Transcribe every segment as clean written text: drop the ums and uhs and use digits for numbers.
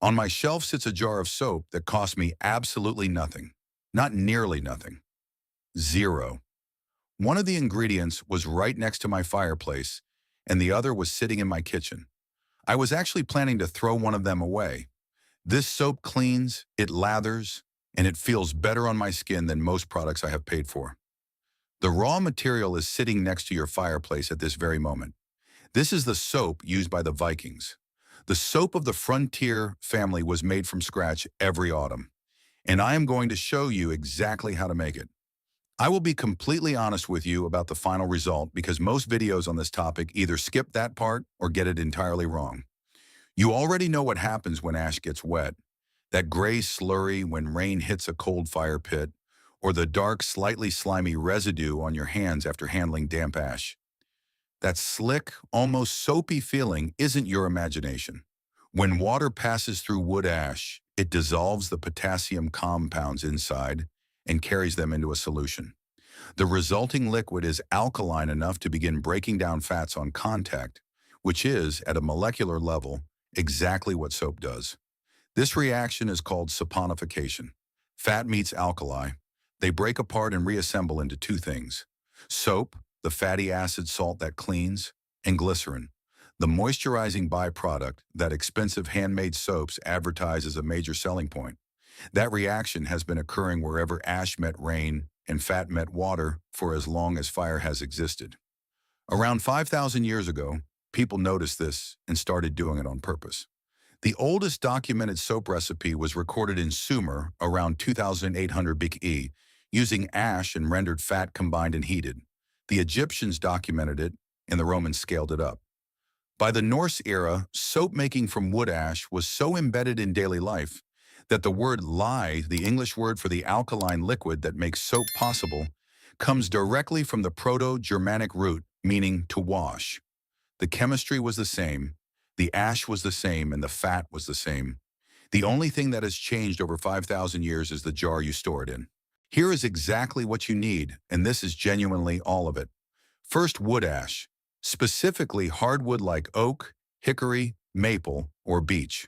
On my shelf sits a jar of soap that cost me absolutely nothing. Not nearly nothing. Zero. One of the ingredients was right next to my fireplace, and the other was sitting in my kitchen. I was actually planning to throw one of them away. This soap cleans, it lathers, and it feels better on my skin than most products I have paid for. The raw material is sitting next to your fireplace at this very moment. This is the soap used by the Vikings. The soap of the frontier family was made from scratch every autumn, and I am going to show you exactly how to make it. I will be completely honest with you about the final result because most videos on this topic either skip that part or get it entirely wrong. You already know what happens when ash gets wet. That gray slurry when rain hits a cold fire pit, or the dark, slightly slimy residue on your hands after handling damp ash. That slick, almost soapy feeling isn't your imagination. When water passes through wood ash, it dissolves the potassium compounds inside and carries them into a solution. The resulting liquid is alkaline enough to begin breaking down fats on contact, which is, at a molecular level, exactly what soap does. This reaction is called saponification. Fat meets alkali. They break apart and reassemble into two things: soap, the fatty acid salt that cleans, and glycerin, the moisturizing byproduct that expensive handmade soaps advertise as a major selling point. That reaction has been occurring wherever ash met rain and fat met water for as long as fire has existed. Around 5,000 years ago, people noticed this and started doing it on purpose. The oldest documented soap recipe was recorded in Sumer around 2800 BCE, using ash and rendered fat combined and heated. The Egyptians documented it, and the Romans scaled it up. By the Norse era, soap making from wood ash was so embedded in daily life that the word lye, the English word for the alkaline liquid that makes soap possible, comes directly from the Proto-Germanic root meaning to wash. The chemistry was the same, the ash was the same, and the fat was the same. The only thing that has changed over 5,000 years is the jar you store it in. Here is exactly what you need, and this is genuinely all of it. First, wood ash, specifically hardwood like oak, hickory, maple, or beech.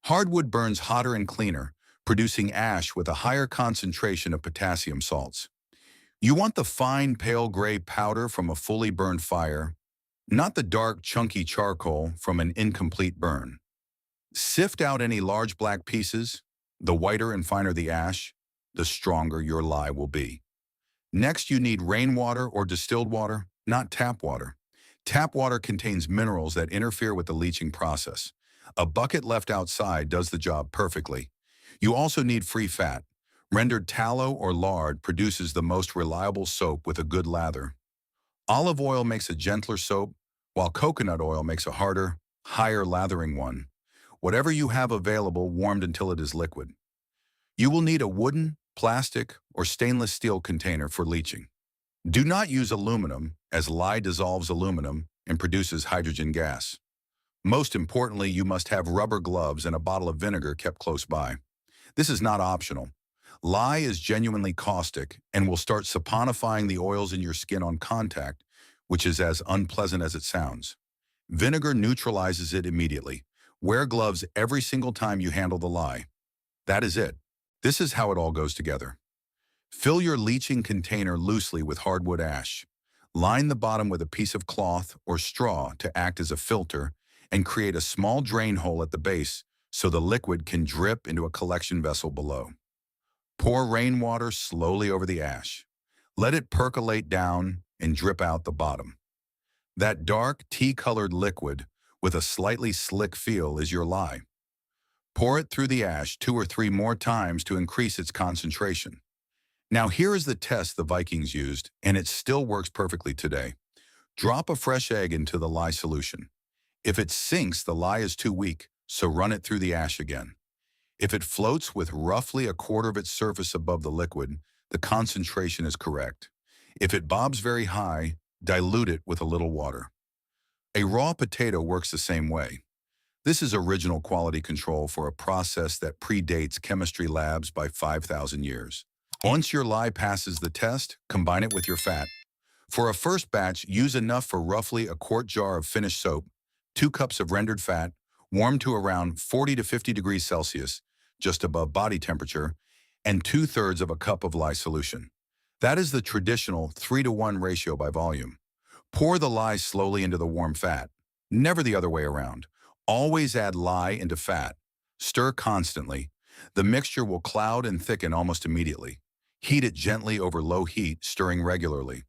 Hardwood burns hotter and cleaner, producing ash with a higher concentration of potassium salts. You want the fine pale gray powder from a fully burned fire, not the dark chunky charcoal from an incomplete burn. Sift out any large black pieces. The whiter and finer the ash, the stronger your lye will be. Next, you need rainwater or distilled water, not tap water. Tap water contains minerals that interfere with the leaching process. A bucket left outside does the job perfectly. You also need free fat. Rendered tallow or lard produces the most reliable soap with a good lather. Olive oil makes a gentler soap, while coconut oil makes a harder, higher lathering one. Whatever you have available warmed until it is liquid. You will need a wooden, plastic, or stainless steel container for leaching. Do not use aluminum, as lye dissolves aluminum and produces hydrogen gas. Most importantly, you must have rubber gloves and a bottle of vinegar kept close by. This is not optional. Lye is genuinely caustic and will start saponifying the oils in your skin on contact, which is as unpleasant as it sounds. Vinegar neutralizes it immediately. Wear gloves every single time you handle the lye. That is it. This is how it all goes together. Fill your leaching container loosely with hardwood ash. Line the bottom with a piece of cloth or straw to act as a filter and create a small drain hole at the base so the liquid can drip into a collection vessel below. Pour rainwater slowly over the ash. Let it percolate down and drip out the bottom. That dark, tea-colored liquid with a slightly slick feel is your lye. Pour it through the ash 2 or 3 more times to increase its concentration. Now here is the test the Vikings used, and it still works perfectly today. Drop a fresh egg into the lye solution. If it sinks, the lye is too weak, so run it through the ash again. If it floats with roughly a quarter of its surface above the liquid, the concentration is correct. If it bobs very high, dilute it with a little water. A raw potato works the same way. This is original quality control for a process that predates chemistry labs by 5,000 years. Once your lye passes the test, combine it with your fat. For a first batch, use enough for roughly a quart jar of finished soap, 2 cups of rendered fat, Warm to around 40 to 50 degrees Celsius, just above body temperature, and 2/3 of a cup of lye solution. That is the traditional 3-to-1 ratio by volume. Pour the lye slowly into the warm fat. Never the other way around. Always add lye into fat. Stir constantly. The mixture will cloud and thicken almost immediately. Heat it gently over low heat, stirring regularly.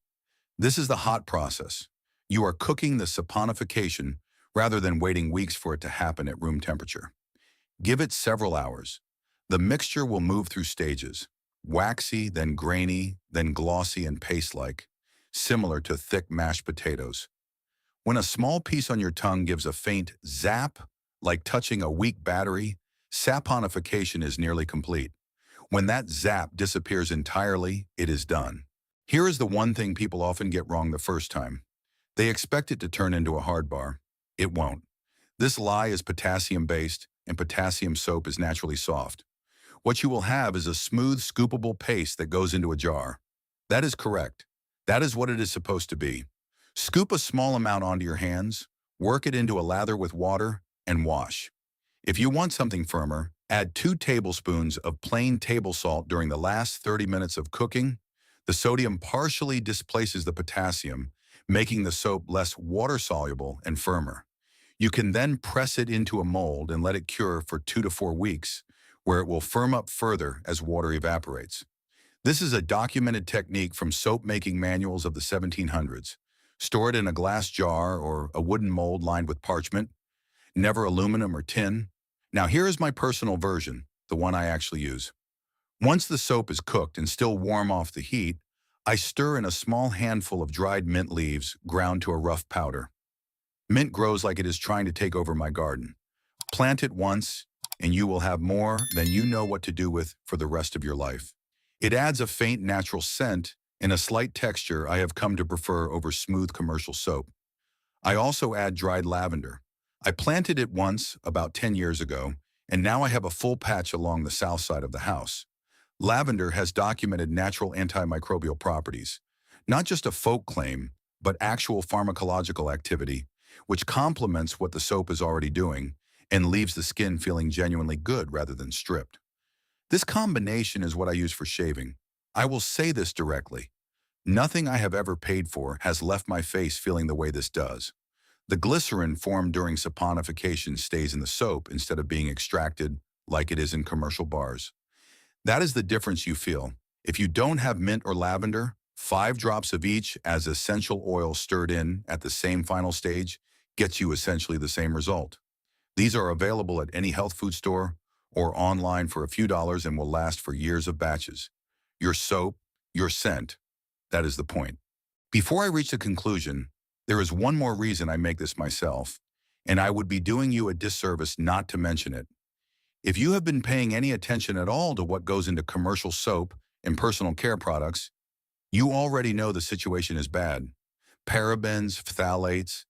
This is the hot process. You are cooking the saponification rather than waiting weeks for it to happen at room temperature. Give it several hours. The mixture will move through stages: waxy, then grainy, then glossy and paste-like, similar to thick mashed potatoes. When a small piece on your tongue gives a faint zap, like touching a weak battery, saponification is nearly complete. When that zap disappears entirely, it is done. Here is the one thing people often get wrong the first time. They expect it to turn into a hard bar. It won't. This lye is potassium-based, and potassium soap is naturally soft. What you will have is a smooth, scoopable paste that goes into a jar. That is correct. That is what it is supposed to be. Scoop a small amount onto your hands, work it into a lather with water, and wash. If you want something firmer, add 2 tablespoons of plain table salt during the last 30 minutes of cooking. The sodium partially displaces the potassium, making the soap less water-soluble and firmer. You can then press it into a mold and let it cure for 2 to 4 weeks, where it will firm up further as water evaporates. This is a documented technique from soap-making manuals of the 1700s. Store it in a glass jar or a wooden mold lined with parchment, never aluminum or tin. Now here is my personal version, the one I actually use. Once the soap is cooked and still warm off the heat, I stir in a small handful of dried mint leaves ground to a rough powder. Mint grows like it is trying to take over my garden. Plant it once, and you will have more than you know what to do with for the rest of your life. It adds a faint natural scent and a slight texture I have come to prefer over smooth commercial soap. I also add dried lavender. I planted it once, about 10 years ago, and now I have a full patch along the south side of the house. Lavender has documented natural antimicrobial properties, not just a folk claim, but actual pharmacological activity, which complements what the soap is already doing and leaves the skin feeling genuinely good rather than stripped. This combination is what I use for shaving. I will say this directly. Nothing I have ever paid for has left my face feeling the way this does. The glycerin formed during saponification stays in the soap instead of being extracted like it is in commercial bars. That is the difference you feel. If you don't have mint or lavender, 5 drops of each as essential oil stirred in at the same final stage gets you essentially the same result. These are available at any health food store or online for a few dollars and will last for years of batches. Your soap, your scent. That is the point. Before I reach the conclusion, there is one more reason I make this myself, and I would be doing you a disservice not to mention it. If you have been paying any attention at all to what goes into commercial soap and personal care products, you already know the situation is bad. Parabens, phthalates,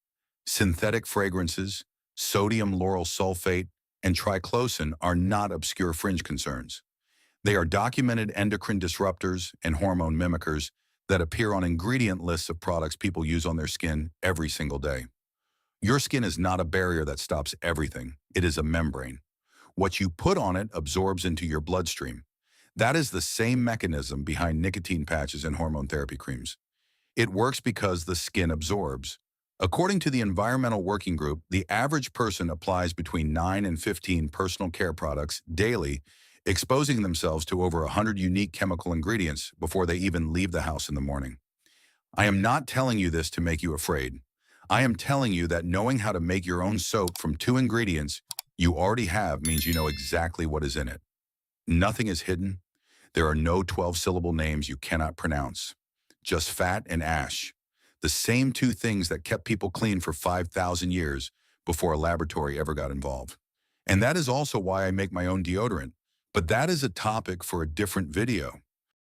synthetic fragrances, sodium lauryl sulfate, and triclosan are not obscure fringe concerns. They are documented endocrine disruptors and hormone mimickers that appear on ingredient lists of products people use on their skin every single day. Your skin is not a barrier that stops everything. It is a membrane. What you put on it absorbs into your bloodstream. That is the same mechanism behind nicotine patches and hormone therapy creams. It works because the skin absorbs. According to the Environmental Working Group, the average person applies between 9 and 15 personal care products daily, exposing themselves to over 100 unique chemical ingredients before they even leave the house in the morning. I am not telling you this to make you afraid. I am telling you that knowing how to make your own soap from 2 ingredients you already have means you know exactly what is in it. Nothing is hidden. There are no 12-syllable names you cannot pronounce. Just fat and ash. The same 2 things that kept people clean for 5,000 years before a laboratory ever got involved. And that is also why I make my own deodorant. But that is a topic for a different video.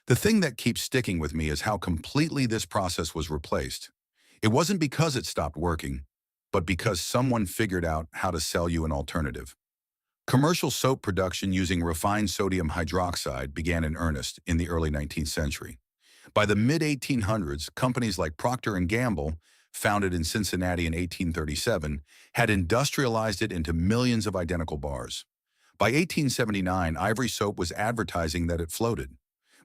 The thing that keeps sticking with me is how completely this process was replaced. It wasn't because it stopped working, but because someone figured out how to sell you an alternative. Commercial soap production using refined sodium hydroxide began in earnest in the early 19th century. By the mid-1800s, companies like Procter & Gamble founded in Cincinnati in 1837, had industrialized it into millions of identical bars. By 1879, Ivory soap was advertising that it floated.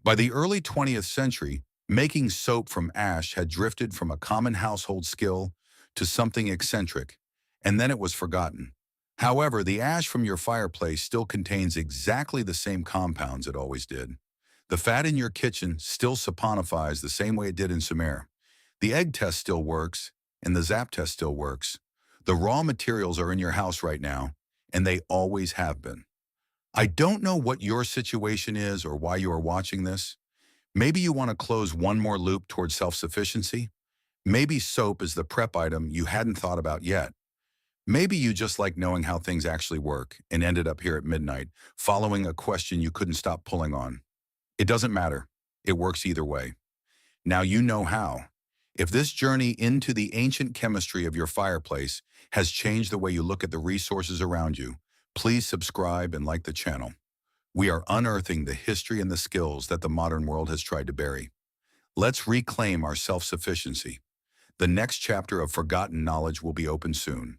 By the early 20th century, making soap from ash had drifted from a common household skill to something eccentric, and then it was forgotten. However, the ash from your fireplace still contains exactly the same compounds it always did. The fat in your kitchen still saponifies the same way it did in Sumer. The egg test still works, and the zap test still works. The raw materials are in your house right now, and they always have been. I don't know what your situation is or why you are watching this. Maybe you want to close one more loop towards self-sufficiency. Maybe soap is the prep item you hadn't thought about yet. Maybe you just like knowing how things actually work and ended up here at midnight, following a question you couldn't stop pulling on. It doesn't matter. It works either way. Now you know how. If this journey into the ancient chemistry of your fireplace has changed the way you look at the resources around you, please subscribe and like the channel. We are unearthing the history and the skills that the modern world has tried to bury. Let's reclaim our self-sufficiency. The next chapter of forgotten knowledge will be open soon.